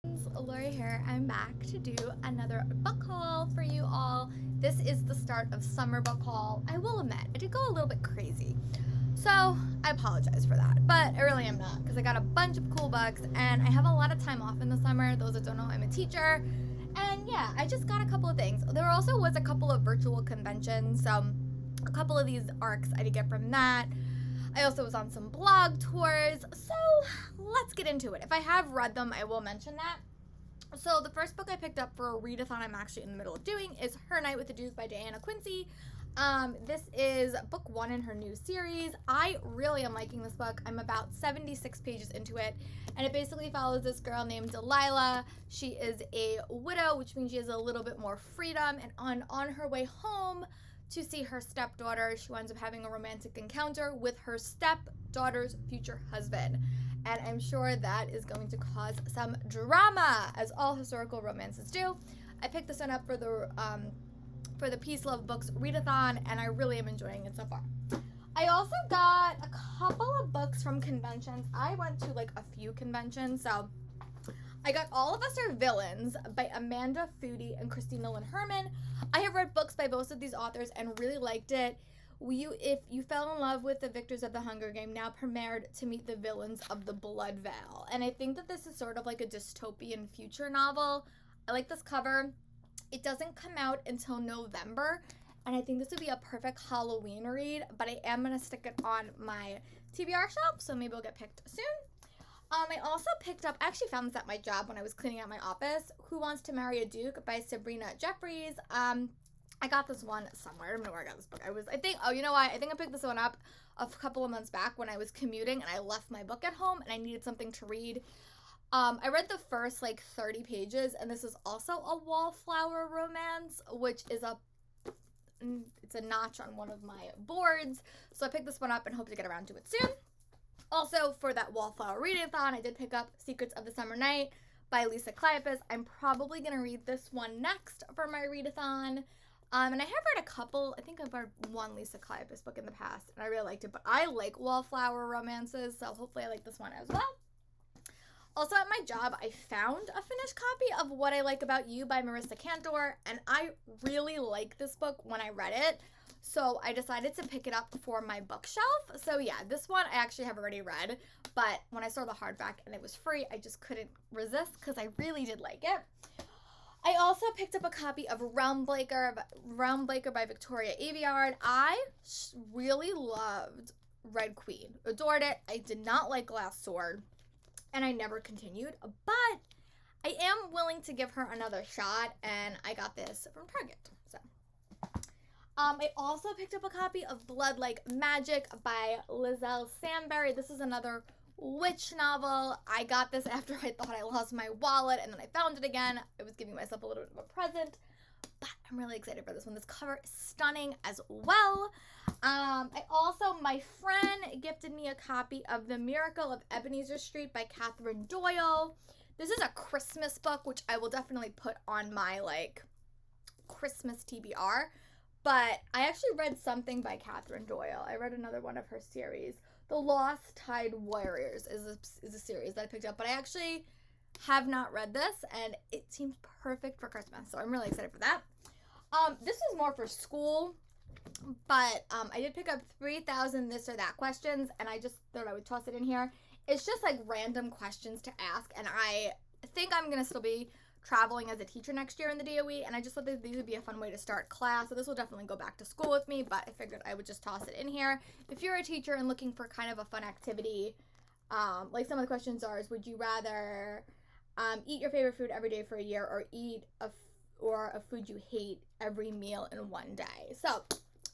Lori here. I'm back to do another book haul for you all. This is the start of summer book haul. I will admit, I did go a little bit crazy. So I apologize for that, but I really am not because I got a bunch of cool books and I have a lot of time off in the summer. Those that don't know, I'm a teacher. And yeah, I just got a couple of things. There also was a couple of virtual conventions, so a couple of these arcs I did get from that. I also was on some blog tours, so let's get into it. If I have read them, I will mention that. So the first book I picked up for a readathon I'm actually in the middle of doing is Her Night with the Jews by Diana Quincy. This is book 1 in her new series. I really am liking this book. I'm about 76 pages into it, and it basically follows this girl named Delilah. She is a widow, which means she has a little bit more freedom, and on her way home to see her stepdaughter, she winds up having a romantic encounter with her stepdaughter's future husband. And I'm sure that is going to cause some drama, as all historical romances do. I picked this one up for the Peace Love Books readathon, and I really am enjoying it so far. I also got a couple of books from conventions. I went to like a few conventions, so I got All of Us Are Villains by Amanda Foody and Christina Lynn Herman. I have read books by both of these authors and really liked it. If you fell in love with the victors of the Hunger Game, now premiered to meet the villains of the Blood Veil. And I think that this is sort of like a dystopian future novel. I like this cover. It doesn't come out until November, and I think this would be a perfect Halloween read, but I am going to stick it on my TBR shelf, so maybe it'll get picked soon. I also picked up, I actually found this at my job when I was cleaning out my office, Who Wants to Marry a Duke by Sabrina Jeffries. I got this one somewhere. I don't know where I got this book. I think I picked this one up a couple of months back when I was commuting and I left my book at home and I needed something to read. I read the first 30 pages, and this is also a wallflower romance, which is it's a notch on one of my boards. So I picked this one up and hope to get around to it soon. Also, for that Wallflower Readathon, I did pick up Secrets of the Summer Night by Lisa Kleypas. I'm probably going to read this one next for my readathon. And I have read a couple. I think I've read one Lisa Kleypas book in the past, and I really liked it. But I like wallflower romances, so hopefully I like this one as well. Also, at my job, I found a finished copy of What I Like About You by Marissa Cantor, and I really liked this book when I read it. So I decided to pick it up for my bookshelf. So yeah, this one I actually have already read, but when I saw the hardback and it was free, I just couldn't resist because I really did like it. I also picked up a copy of Realm Breaker by Victoria Aveyard. I really loved Red Queen. Adored it. I did not like Glass Sword, and I never continued, but I am willing to give her another shot, and I got this from Target. So I also picked up a copy of Blood Like Magic by Lizelle Sambury. This is another witch novel. I got this after I thought I lost my wallet, and then I found it again. I was giving myself a little bit of a present, but I'm really excited for this one. This cover is stunning as well. My friend gifted me a copy of The Miracle of Ebenezer Street by Catherine Doyle. This is a Christmas book, which I will definitely put on my Christmas TBR. But I actually read something by Catherine Doyle. I read another one of her series. The Lost Tide Warriors is a series that I picked up, but I actually have not read this, and it seems perfect for Christmas, so I'm really excited for that. This is more for school, but I did pick up 3,000 this or that questions, and I just thought I would toss it in here. It's just random questions to ask, and I think I'm going to still be traveling as a teacher next year in the DOE, and I just thought that these would be a fun way to start class. So this will definitely go back to school with me, but I figured I would just toss it in here. If you're a teacher and looking for kind of a fun activity, some of the questions are, would you rather eat your favorite food every day for a year, or eat a food you hate every meal in one day? So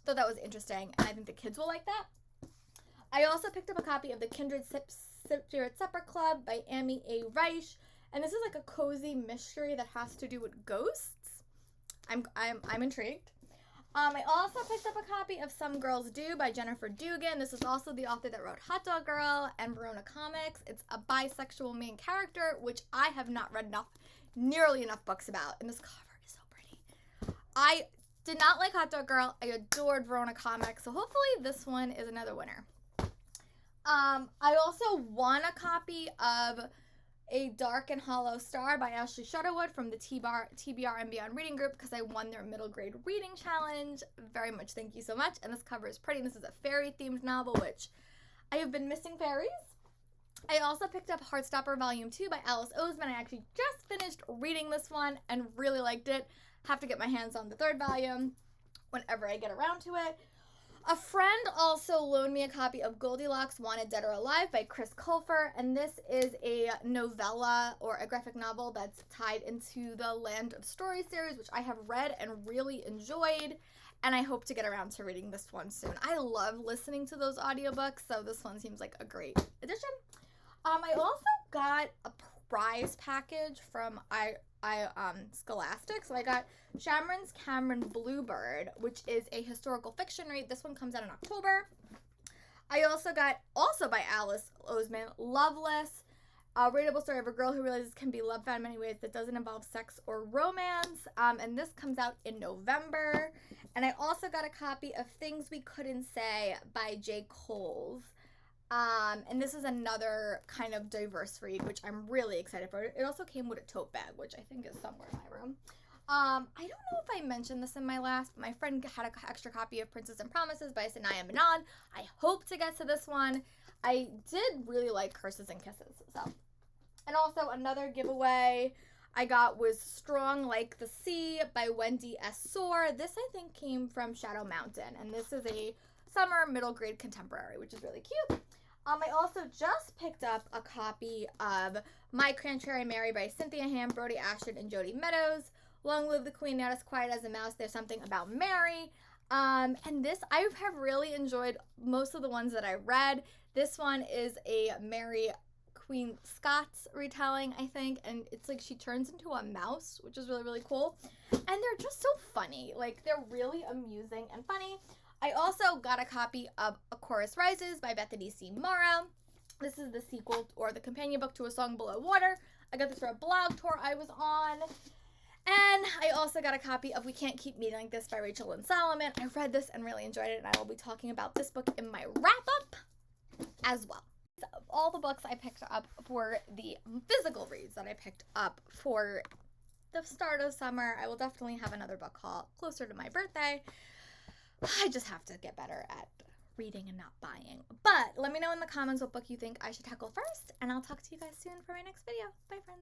thought that was interesting, and I think the kids will like that. I also picked up a copy of The Kindred Spirit Supper Club by Amy A. Reich. And this is a cozy mystery that has to do with ghosts. I'm intrigued. I also picked up a copy of Some Girls Do by Jennifer Dugan. This is also the author that wrote Hot Dog Girl and Verona Comics. It's a bisexual main character, which I have not read nearly enough books about. And this cover is so pretty. I did not like Hot Dog Girl. I adored Verona Comics. So hopefully this one is another winner. I also won a copy of A Dark and Hollow Star by Ashley Shutterwood from the TBR and Beyond Reading Group because I won their middle grade reading challenge. Very much thank you so much. And this cover is pretty. This is a fairy themed novel, which I have been missing fairies. I also picked up Heartstopper Volume 2 by Alice Oseman. I actually just finished reading this one and really liked it. Have to get my hands on the third volume whenever I get around to it. A friend also loaned me a copy of Goldilocks Wanted Dead or Alive by Chris Colfer, and this is a novella or a graphic novel that's tied into the Land of Story series, which I have read and really enjoyed, and I hope to get around to reading this one soon. I love listening to those audiobooks, so this one seems like a great addition. I also got a prize package from Scholastic. So I got Shamron's Cameron Bluebird, which is a historical fiction read. This one comes out in October. I also got, also by Alice Oseman, Loveless, a readable story of a girl who realizes can be loved found in many ways that doesn't involve sex or romance. And this comes out in November. And I also got a copy of Things We Couldn't Say by J. Coles. And this is another kind of diverse read, which I'm really excited for. It also came with a tote bag, which I think is somewhere in my room. I don't know if I mentioned this in my last, but my friend had an extra copy of Princess and Promises by Sanaya Manon. I hope to get to this one. I did really like Curses and Kisses. So, and also another giveaway I got was Strong Like the Sea by Wendy S. Soar. This I think came from Shadow Mountain, and this is a summer middle grade contemporary, which is really cute. I also just picked up a copy of My Contrary Mary by Cynthia Ham, Brody Ashton, and Jody Meadows. Long Live the Queen, Not as Quiet as a Mouse, There's Something About Mary. And this, I have really enjoyed most of the ones that I read. This one is a Mary Queen Scots retelling, I think, and it's like she turns into a mouse, which is really, really cool. And they're just so funny. Like, they're really amusing and funny. I also got a copy of A Chorus Rises by Bethany C. Morrow. This is the sequel or the companion book to A Song Below Water. I got this for a blog tour I was on. And I also got a copy of We Can't Keep Meeting Like This by Rachel Lynn Solomon. I read this and really enjoyed it, and I will be talking about this book in my wrap-up as well. So, all the books I picked up for the physical reads that I picked up for the start of summer. I will definitely have another book haul closer to my birthday. I just have to get better at reading and not buying. But let me know in the comments what book you think I should tackle first, and I'll talk to you guys soon for my next video. Bye, friends.